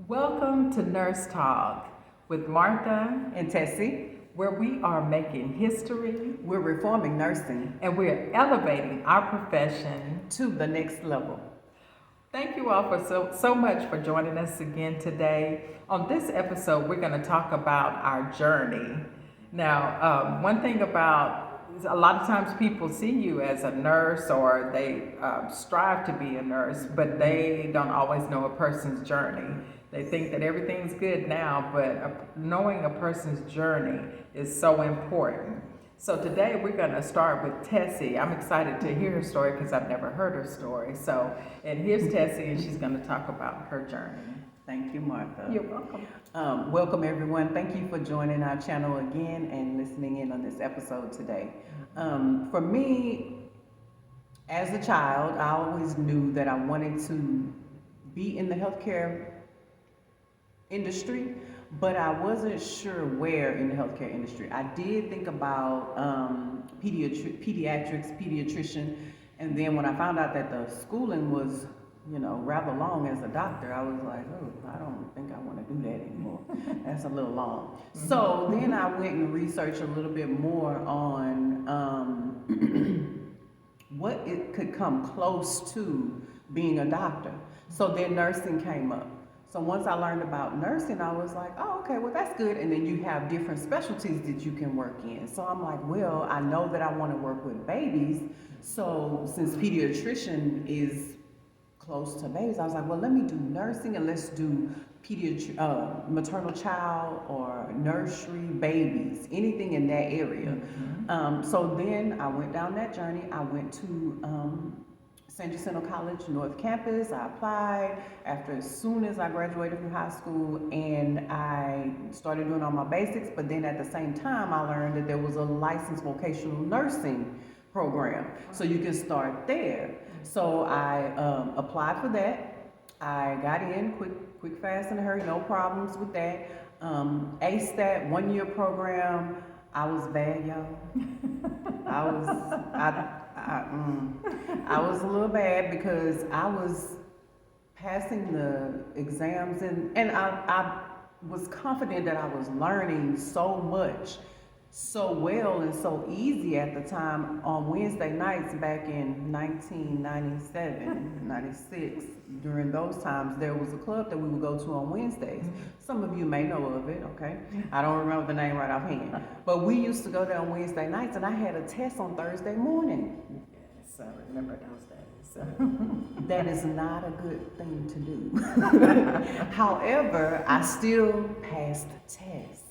Welcome to Nurse Talk with Martha, And Tessie, where we are making history we're reforming nursing and we're elevating our profession. to the next level. Thank you all for so much for joining us again today. On this episode, we're going to talk about our journey. Now, one thing about a lot of times people see you as a nurse or they strive to be a nurse, but they don't always know a person's journey. They think that everything's good now, but knowing a person's journey is so important. So today we're going to start with Tessie. I'm excited to hear her story because I've never heard her story. And here's Tessie, and she's going to talk about her journey. Thank you, Martha. You're welcome. Welcome, everyone. Thank you for joining our channel again and listening in on this episode today. For me, as a child, I always knew that I wanted to be in the healthcare industry, but I wasn't sure where in the healthcare industry. I did think about pediatrics, pediatrician, and then when I found out that the schooling was, rather long as a doctor, I was like, oh, I don't think I want to do that anymore. That's a little long. So then I went and researched a little bit more on what it could come close to being a doctor. So then nursing came up. So once I learned about nursing, I was like, oh, okay, well, that's good. And then you have different specialties that you can work in. So I'm like, well, I know that I want to work with babies. So since pediatrician is close to babies, I was like, well, let me do nursing and let's do maternal child or nursery babies, anything in that area. So then I went down that journey. I went to San Jacinto College North Campus. I applied as soon as I graduated from high school, and I started doing all my basics, but then at the same time I learned that there was a licensed vocational nursing program, so you can start there. So I applied for that. I got in quick, fast, in a hurry, no problems with that. Aced that 1-year program. I was bad, y'all. I was a little bad because I was passing the exams and I was confident that I was learning so much, so well and so easy at the time. On Wednesday nights back in 1997, 96, during those times, there was a club that we would go to on Wednesdays. Some of you may know of it, okay? I don't remember the name right offhand. But we used to go there on Wednesday nights, and I had a test on Thursday morning. Yes, I remember those days. That is not a good thing to do. However, I still passed the test.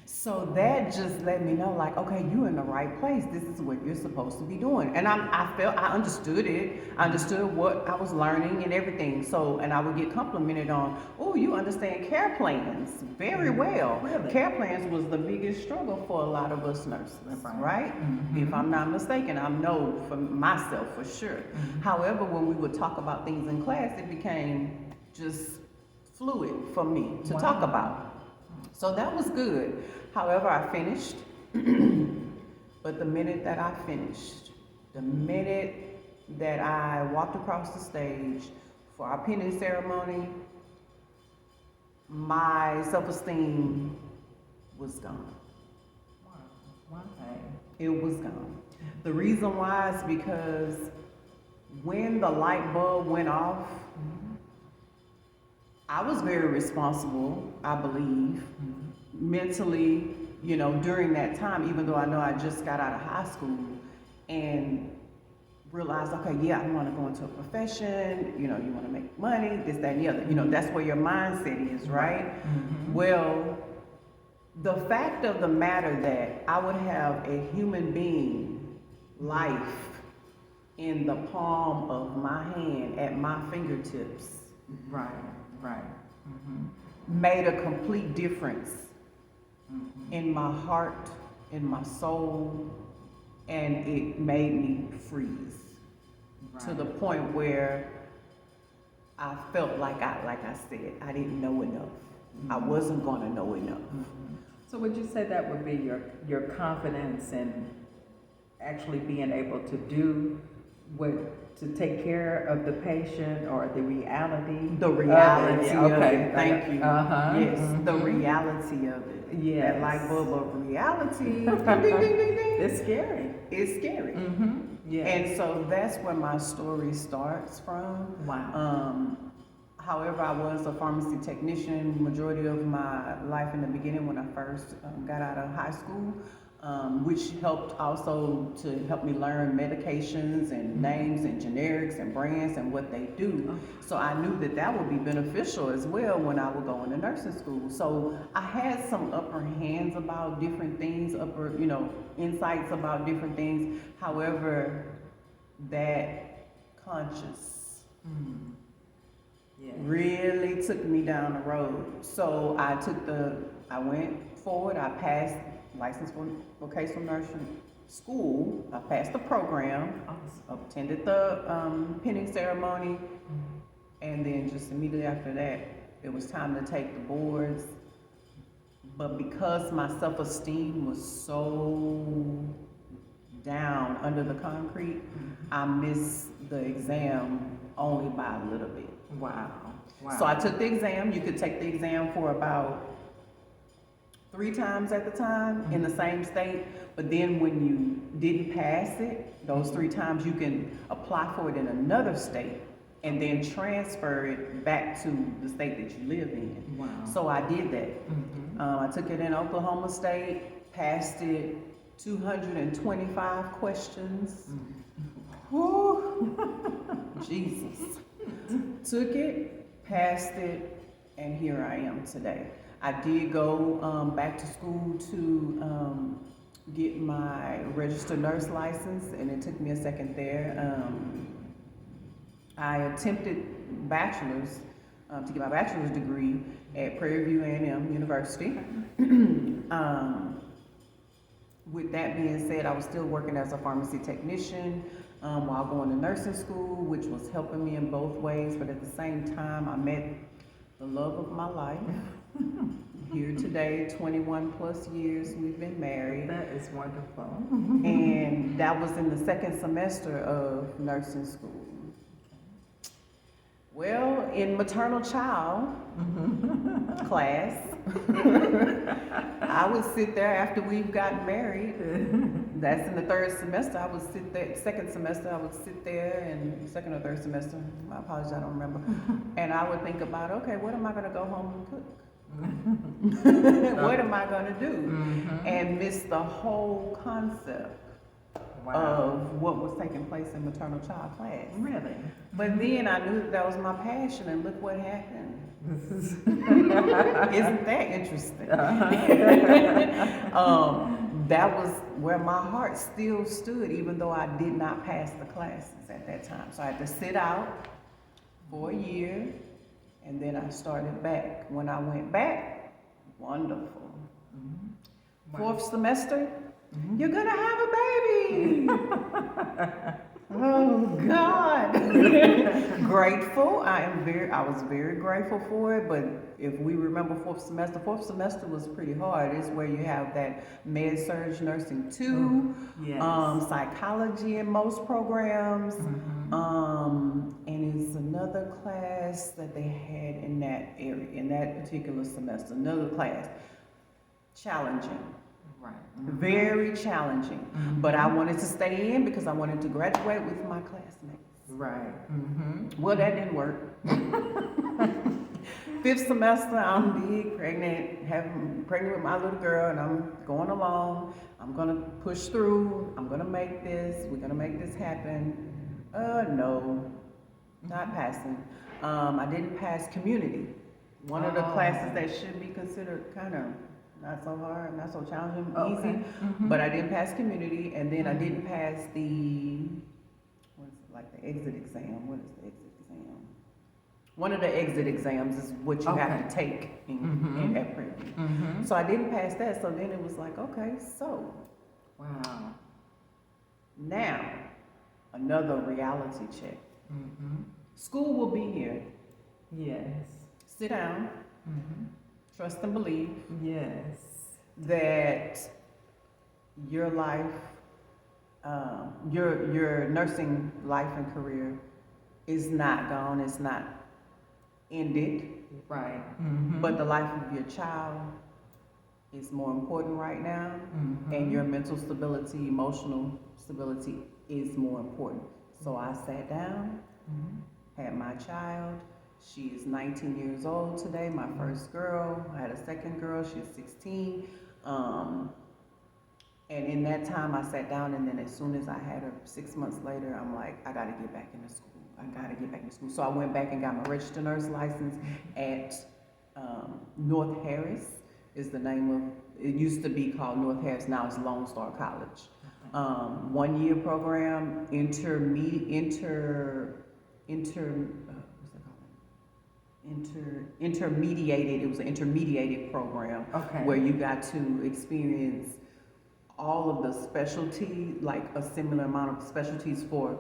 So that just let me know, like, okay, you're in the right place. This is what you're supposed to be doing. And I felt I understood it. I understood what I was learning and everything. So, and I would get complimented on, oh, you understand care plans very well. Really? Care plans was the biggest struggle for a lot of us nurses, right? If I'm not mistaken, I know for myself for sure. However, when we would talk about things in class, it became just fluid for me to talk about. So that was good. However, I finished, but the minute that I finished, the minute that I walked across the stage for our penance ceremony, my self-esteem was gone. Why? It was gone. The reason why is because when the light bulb went off, I was very responsible, I believe, mentally, during that time, even though I know I just got out of high school and realized, okay, yeah, I want to go into a profession, you want to make money, this, that, and the other. That's where your mindset is, right? Well, the fact of the matter that I would have a human being life in the palm of my hand at my fingertips. Right. Made a complete difference in my heart, in my soul, and it made me freeze to the point where I felt like I said, I didn't know enough. I wasn't going to know enough. So would you say that would be your confidence in actually being able to do what to take care of the patient or the reality? The reality of okay. it. Thank you. Uh-huh. Yes, the Mhm. reality of it. Yes. That light bulb of reality. Ding, ding, ding, ding, ding. It's scary. It's scary. Mm-hmm. Yes. And so that's where my story starts from. Wow. However, I was a pharmacy technician majority of my life in the beginning when I first got out of high school, which helped also to help me learn medications and names and generics and brands and what they do. So I knew that that would be beneficial as well when I would go into nursing school. So I had some upper hands about different things, insights about different things. However, that conscious Yes. really took me down the road. So I went forward, I passed licensed vocational nursing school, I passed the program, Awesome. attended the pinning ceremony, and then just immediately after that, it was time to take the boards. But because my self-esteem was so down under the concrete, I missed the exam only by a little bit. Wow. Wow. So I took the exam. You could take the exam for about 3 times at the time in the same state. But then when you didn't pass it, those 3 times, you can apply for it in another state and then transfer it back to the state that you live in. Wow. So I did that. I took it in Oklahoma State, passed it 225 questions. Whew. Jesus. Took it, passed it, and here I am today. I did go back to school to get my registered nurse license, and it took me a second there. I attempted bachelor's, to get my bachelor's degree at Prairie View A&M University. With that being said, I was still working as a pharmacy technician while going to nursing school, which was helping me in both ways. But at the same time, I met the love of my life. Here today, 21 plus years we've been married. That is wonderful. And that was in the second semester of nursing school. Well, in maternal child class, I would sit there after we've gotten married. That's in the third semester. I would sit there, second semester, I would sit there, and second or third semester, I apologize, I don't remember. And I would think about, okay, what am I going to go home and cook? What am I going to do? And miss the whole concept of what was taking place in maternal child class. Really? But then I knew that was my passion, and look what happened. Isn't that interesting? That was where my heart still stood, even though I did not pass the classes at that time. So I had to sit out for a year, and then I started back. When I went back, wonderful. Fourth semester, you're gonna have a baby. Oh God. Grateful. I was very grateful for it, but if we remember fourth semester was pretty hard. It's where you have that med-surg nursing 2, Yes. psychology in most programs, and it's another class that they had in that area, in that particular semester, another class. Challenging. Right. Very challenging. But I wanted to stay in because I wanted to graduate with my classmates. Right. Well, that didn't work. 5th semester, I'm big, pregnant with my little girl, and I'm going along. I'm gonna push through. I'm gonna make this. We're gonna make this happen. No, not passing. I didn't pass community. One of the classes that should be considered kind of not so hard, not so challenging, easy. But I didn't pass community, and then I didn't pass the, the exit exam. What is the exit exam? One of the exit exams is what you have to take in at Prairie View. So I didn't pass that, so then it was like, okay, so. Wow. Now, another reality check. School will be here. Yes. Sit down. Trust and believe Yes. that your life your nursing life and career is not gone, it's not ended, Right. but the life of your child is more important right now, Mm-hmm. and your mental stability, emotional stability is more important. So I sat down, had my child. She is 19 years old today, my first girl. I had a second girl, she's 16. And in that time, I sat down, and then as soon as I had her 6 months later, I'm like, I gotta get back into school. I gotta get back into school. So I went back and got my registered nurse license at North Harris is the name of, it used to be called North Harris, now it's Lone Star College. 1 year program, what's that called? Intermediated, it was an intermediated program. Okay. Where you got to experience all of the specialty, like a similar amount of specialties for,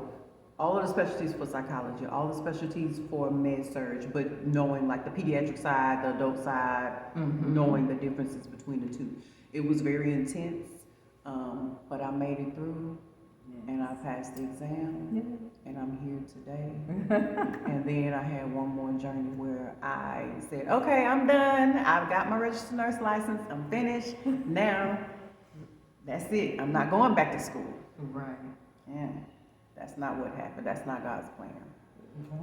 all of the specialties for psychology, all the specialties for med surg, but knowing like the pediatric side, the adult side, knowing the differences between the two. It was very intense, but I made it through, and I passed the exam, and I'm here today. And then I had one more journey where I said, okay, I'm done. I've got my registered nurse license. I'm finished. Now, that's it. I'm not going back to school. Right. Yeah, that's not what happened. That's not God's plan.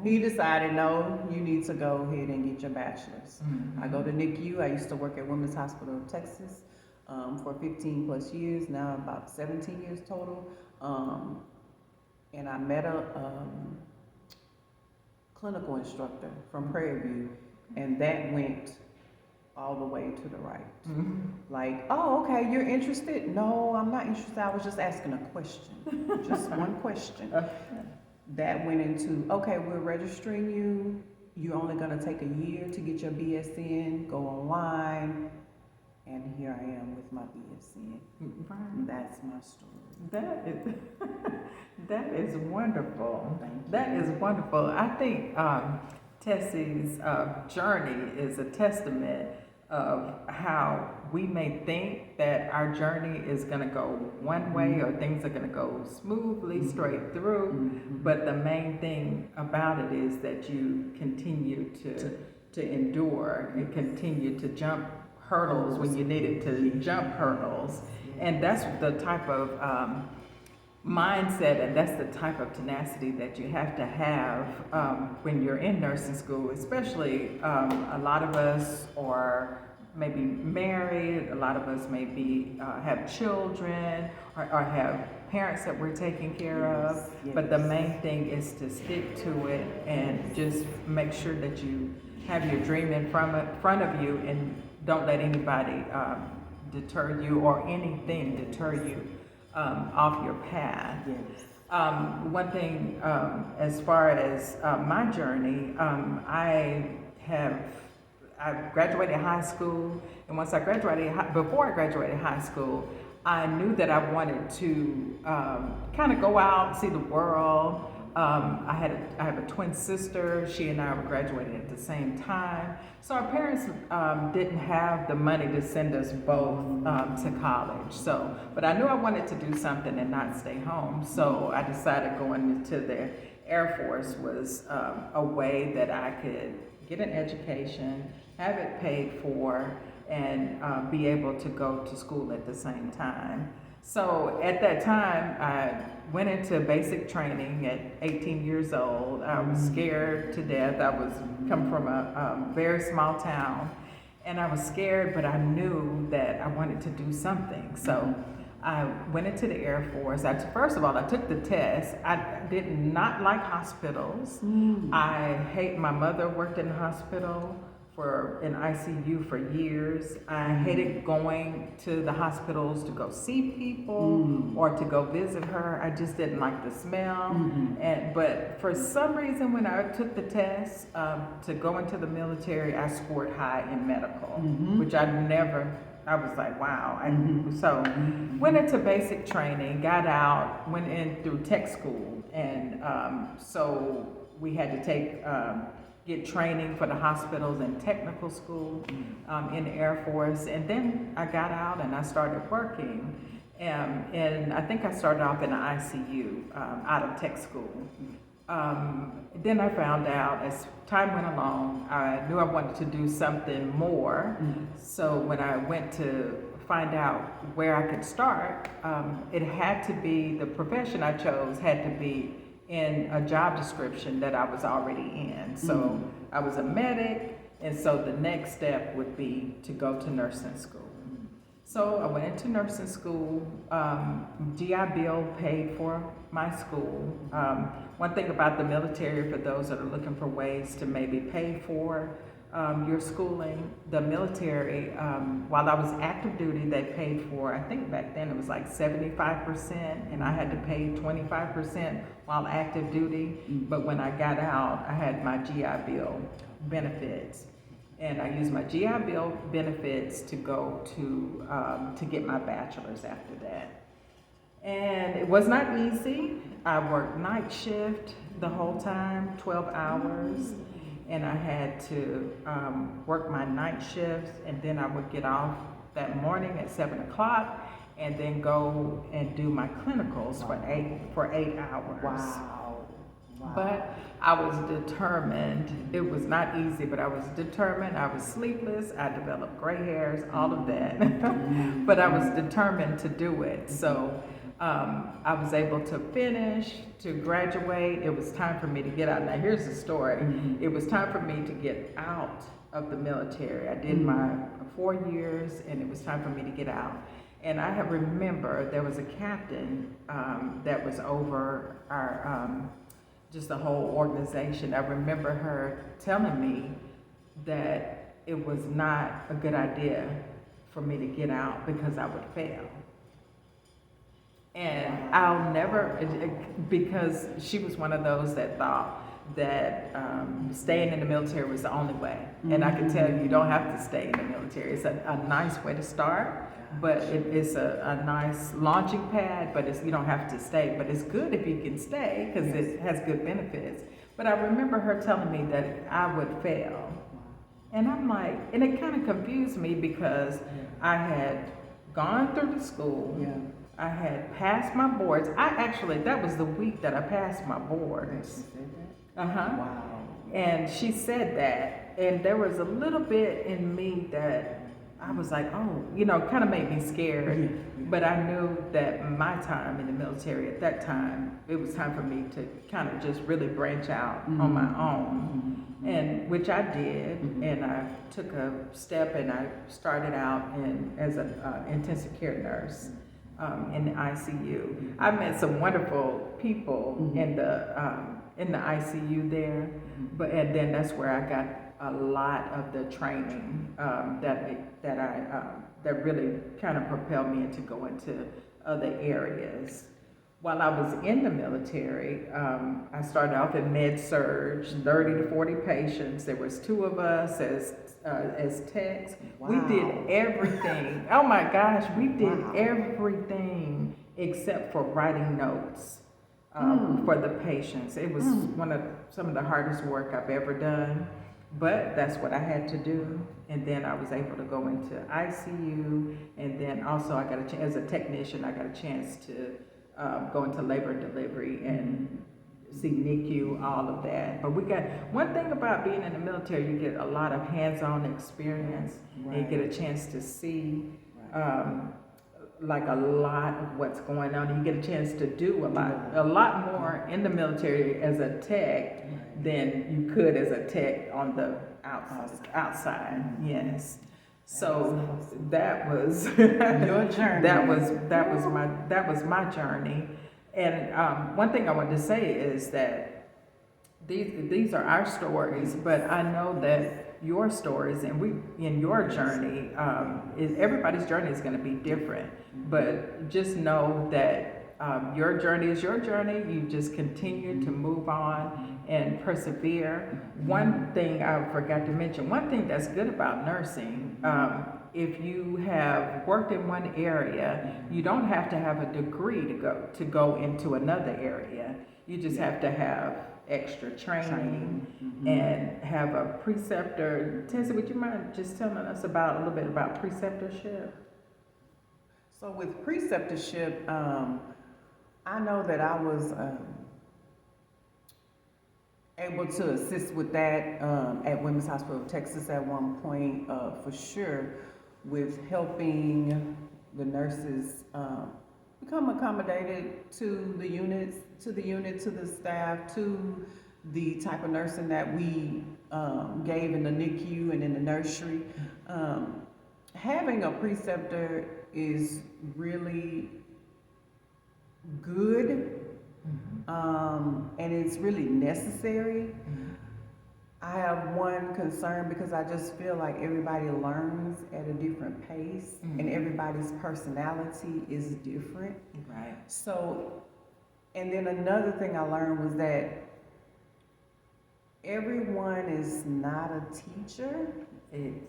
He decided, no, you need to go ahead and get your bachelor's. I go to NICU. I used to work at Women's Hospital of Texas for 15 plus years, now about 17 years total. And I met a clinical instructor from Prairie View, and that went all the way to the right. Like, oh, okay, you're interested? No, I'm not interested. I was just asking a question, just one question. That went into, okay, we're registering you. You're only gonna take a year to get your BSN, go online, and here I am with my BSN. Right. That's my story. That is that is wonderful. Thank you. That is wonderful. I think Tessie's journey is a testament of how we may think that our journey is going to go one way or things are going to go smoothly straight through, but the main thing about it is that you continue to endure and continue to jump hurdles when you needed to jump hurdles. And that's the type of mindset, and that's the type of tenacity that you have to have when you're in nursing school, especially a lot of us are maybe married, a lot of us maybe have children or have parents that we're taking care of, but the main thing is to stick to it and just make sure that you have your dream in front of you and don't let anybody deter you or anything deter you off your path. Yes. One thing as far as my journey, I graduated high school, and once I graduated, before I graduated high school, I knew that I wanted to kind of go out, see the world. I have a twin sister. She and I were graduating at the same time. So our parents didn't have the money to send us both to college. So, but I knew I wanted to do something and not stay home. So I decided going into the Air Force was a way that I could get an education, have it paid for, and be able to go to school at the same time. So at that time, I went into basic training at 18 years old. I was scared to death. I was come from a very small town, and I was scared, but I knew that I wanted to do something. So I went into the Air Force. First of all, I took the test. I did not like hospitals. My mother worked in the hospital in ICU for years. I hated going to the hospitals to go see people or to go visit her. I just didn't like the smell. But for some reason, when I took the test to go into the military, I scored high in medical, which I was like, wow. So went into basic training, got out, went in through tech school. And so we had to get training for the hospitals and technical school in the Air Force. And then I got out and I started working. And I think I started off in the ICU out of tech school. Then I found out as time went along, I knew I wanted to do something more. So when I went to find out where I could start, it had to be, the profession I chose had to be in a job description that I was already in. So I was a medic, and so the next step would be to go to nursing school. So I went into nursing school. GI Bill paid for my school. One thing about the military, for those that are looking for ways to maybe pay for your schooling, the military, while I was active duty, they paid for, I think back then it was like 75%, and I had to pay 25% while active duty. But when I got out, I had my GI Bill benefits. And I used my GI Bill benefits to go to get my bachelor's after that. And it was not easy. I worked night shift the whole time, 12 hours. And I had to work my night shifts, and then I would get off that morning at 7 o'clock and then go and do my clinicals for 8 hours. Wow. But I was determined. It was not easy, but I was determined. I was sleepless. I developed gray hairs, all of that. But I was determined to do it. So I was able to finish, to graduate. It was time for me to get out. Now, here's the story. It was time for me to get out of the military. I did my 4 years, and it was time for me to get out. And I have remember there was a captain that was over our just the whole organization. I remember her telling me that it was not a good idea for me to get out because I would fail. And I'll never, because she was one of those that thought that staying in the military was the only way. And I can tell you, you don't have to stay in the military. It's a nice way to start, but it's a nice launching pad, but you don't have to stay. But it's good if you can stay because it has good benefits. But I remember her telling me that I would fail. And I'm like, and it kind of confused me because I had gone through the school. I had passed my boards. That was the week that I passed my boards. Wow. And she said that, and there was a little bit in me that I was like, oh, kind of made me scared. But I knew that my time in the military at that time, it was time for me to kind of just really branch out on my own, and which I did. And I took a step, and I started out as an intensive care nurse in the ICU. I met some wonderful people in the ICU there, and then that's where I got a lot of the training that really kind of propelled me into going to other areas. While I was in the military, I started off in med surg, 30 to 40 patients. There was 2 of us as techs. Wow. We did everything. Oh my gosh, we did everything except for writing notes for the patients. It was some of the hardest work I've ever done. But that's what I had to do, and then I was able to go into ICU, and then also I got as a technician, I got a chance to go into labor and delivery and see NICU, all of that. But we got one thing about being in the military, you get a lot of hands-on experience, and you get a chance to see like a lot of what's going on. You get a chance to do a lot more in the military as a tech than you could as a tech on the outside. Yes. So that was your journey. That was my journey. And one thing I wanted to say is that these are our stories, but I know that your stories and in your journey, everybody's journey is going to be different. But just know that your journey is your journey. You just continue to move on and persevere. One thing I forgot to mention, one thing that's good about nursing, if you have worked in one area, you don't have to have a degree to go into another area. You just have to have extra training and have a preceptor. Tessie, would you mind just telling us a little bit about preceptorship? So with preceptorship, I know that I was able to assist with that at Women's Hospital of Texas at one point, for sure, with helping the nurses become accommodated to the units, to the unit, to the staff, to the type of nursing that we gave in the NICU and in the nursery. Having a preceptor is really good, and it's really necessary. I have one concern because I just feel like everybody learns at a different pace, and everybody's personality is different. Right. So, and then another thing I learned was that everyone is not a teacher.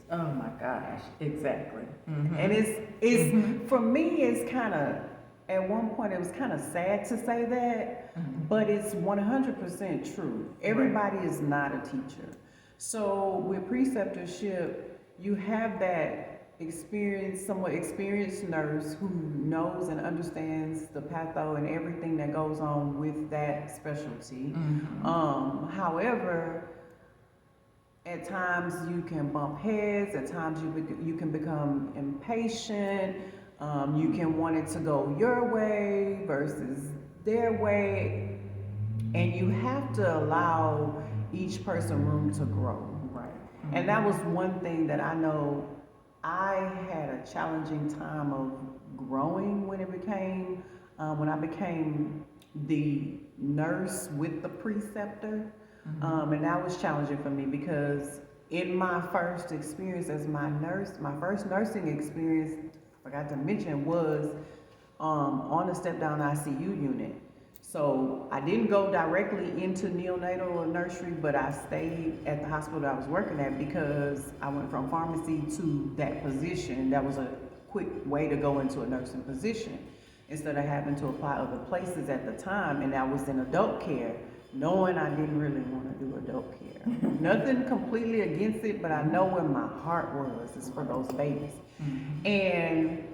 Oh my gosh, exactly. And it's for me, it's kind of, at one point it was kind of sad to say that, but it's 100% true. Everybody is not a teacher. So with preceptorship, you have that somewhat experienced nurse who knows and understands the patho and everything that goes on with that specialty. However, at times you can bump heads, at times you can become impatient, you can want it to go your way versus their way, and you have to allow each person room to grow. Right. And that was one thing that I know I had a challenging time of growing when I became the nurse with the preceptor. And that was challenging for me because in my first experience as my first nursing experience, I forgot to mention, was on a step-down ICU unit. So I didn't go directly into neonatal or nursery, but I stayed at the hospital I was working at because I went from pharmacy to that position. That was a quick way to go into a nursing position instead of having to apply other places at the time, and that was in adult care, knowing I didn't really want to do adult care. Nothing completely against it, but I know where my heart was, is for those babies. And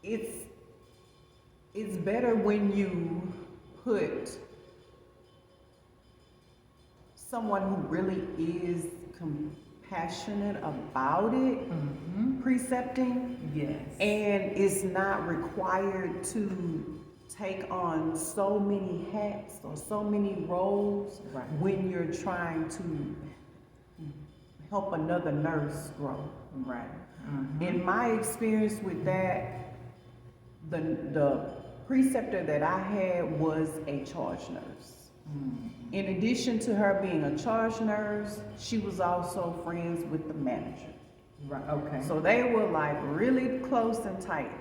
it's better when you put someone who really is compassionate about it, precepting, Yes. and is not required to take on so many hats or so many roles when you're trying to help another nurse grow. Right. In my experience with that, the preceptor that I had was a charge nurse. In addition to her being a charge nurse, she was also friends with the manager. Right. Okay. So they were like really close and tight.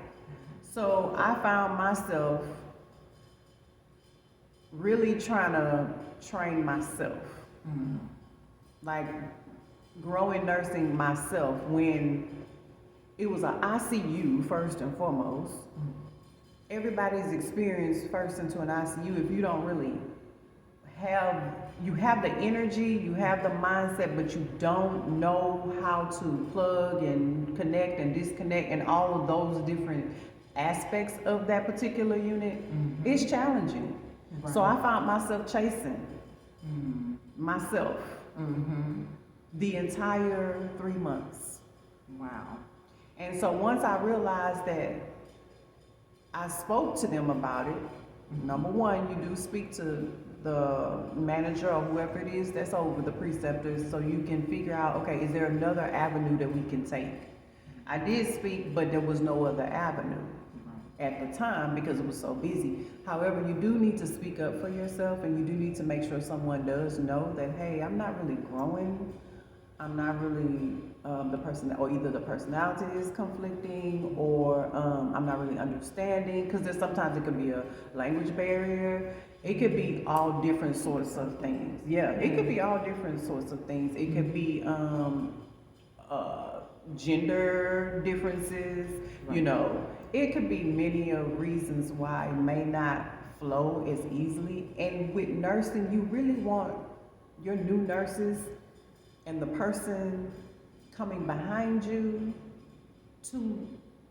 So I found myself really trying to train myself, like growing nursing myself when it was an ICU first and foremost. Everybody's experience first into an ICU, if you don't really you have the energy, you have the mindset, but you don't know how to plug and connect and disconnect and all of those different aspects of that particular unit, it's challenging. So I found myself chasing myself the entire 3 months. Wow. And so once I realized that, I spoke to them about it. Number one, you do speak to the manager or whoever it is that's over the preceptors so you can figure out, okay, is there another avenue that we can take? I did speak, but there was no other avenue at the time because it was so busy. However, you do need to speak up for yourself, and you do need to make sure someone does know that, hey, I'm not really growing. I'm not really the person, or either the personality is conflicting, or I'm not really understanding, because there's sometimes it could be a language barrier. It could be all different sorts of things. Yeah, it could be all different sorts of things. It could be gender differences, you know. It could be many of reasons why it may not flow as easily. And with nursing, you really want your new nurses and the person coming behind you to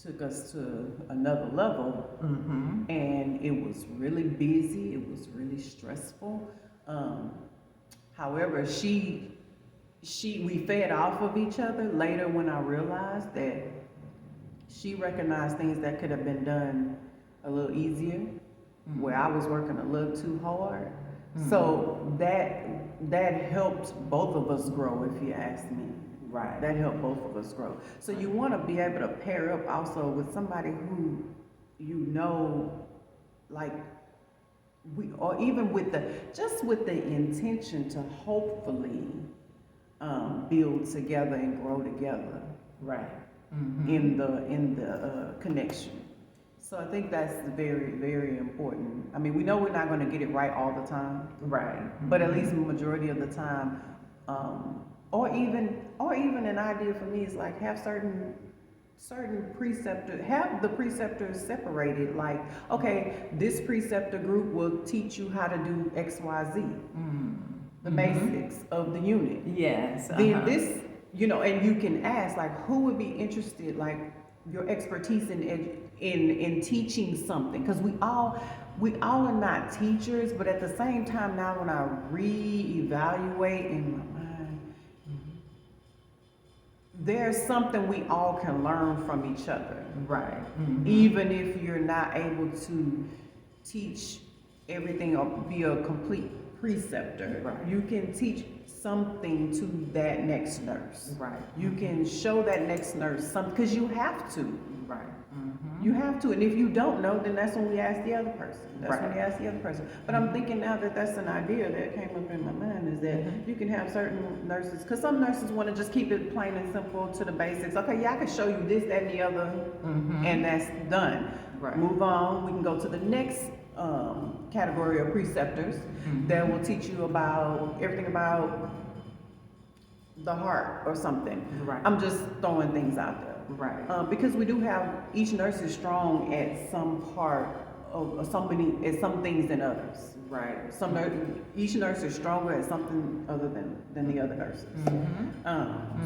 took us to another level, and it was really busy. It was really stressful. However, we fed off of each other. Later, when I realized that she recognized things that could have been done a little easier, where I was working a little too hard. So that helped both of us grow, if you ask me. Right. That helped both of us grow. So you want to be able to pair up also with somebody who like or even with the intention to hopefully build together and grow together. Right. In the connection. So I think that's very, very important. I mean, we know we're not going to get it right all the time, Right. but at least the majority of the time, or even an idea for me is like have certain preceptors, have the preceptors separated. Like, okay, this preceptor group will teach you how to do X, Y, Z, the basics of the unit. Yes. Then this, and you can ask like, who would be interested, like your expertise in teaching something, because we all are not teachers, but at the same time now when I reevaluate in my mind, there's something we all can learn from each other. Right. Even if you're not able to teach everything or be a complete preceptor, Right. you can teach something to that next nurse. Right. You can show that next nurse something, because you have to. Right. You have to, and if you don't know, then that's when we ask the other person. But I'm thinking now that that's an idea that came up in my mind, is that you can have certain nurses, because some nurses want to just keep it plain and simple to the basics. Okay, yeah, I can show you this, that, and the other, and that's done. Right. Move on. We can go to the next category of preceptors that will teach you about everything about the heart or something. Right. I'm just throwing things out there. Right. Because we do have, each nurse is strong at some part of some things than others. Right. Each nurse is stronger at something other than the other nurses.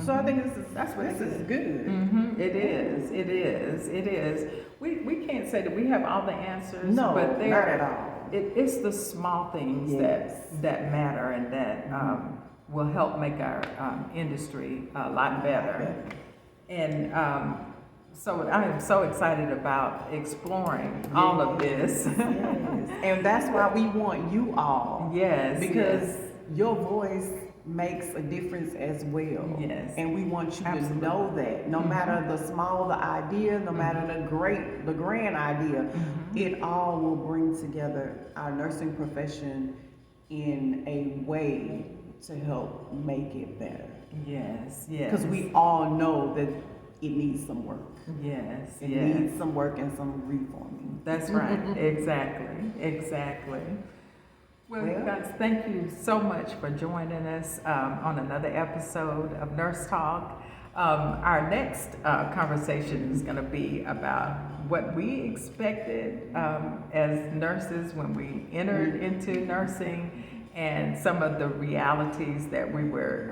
So I think this is good. It is. We can't say that we have all the answers. No, but not at all. It's the small things that matter and that will help make our industry a lot better. And so I am so excited about exploring all of this. And that's why we want you all. Yes. Because your voice makes a difference as well. Yes. And we want you Absolutely. to know that. No matter the small the idea, no matter the grand idea, it all will bring together our nursing profession in a way to help make it better. Yes. Because we all know that it needs some work. Yes. It needs some work and some reforming. That's right. Exactly. Well, guys, thank you so much for joining us on another episode of Nurse Talk. Our next conversation is going to be about what we expected as nurses when we entered into nursing, and some of the realities that we were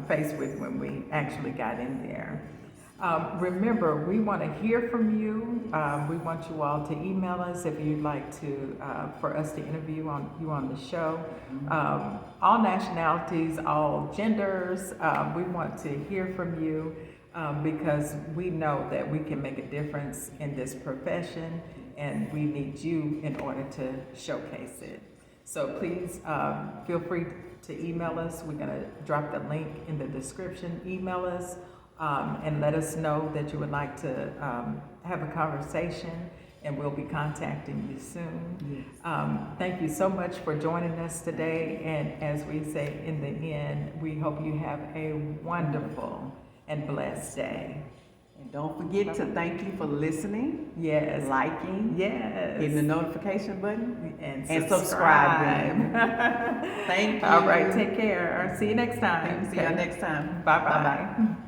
faced with when we actually got in there. Remember, we want to hear from you. We want you all to email us if you'd like to, for us to interview you on the show. All nationalities, all genders, we want to hear from you because we know that we can make a difference in this profession, and we need you in order to showcase it. So please feel free to email us. We're going to drop the link in the description. Email us and let us know that you would like to have a conversation, and we'll be contacting you soon. Yes. Thank you so much for joining us today. And as we say in the end, we hope you have a wonderful and blessed day. And don't forget to thank you for listening. Yes. Liking. Yes. Hitting the notification button. And subscribing. Thank you. All right. Take care. See you next time. See you next time. Bye-bye.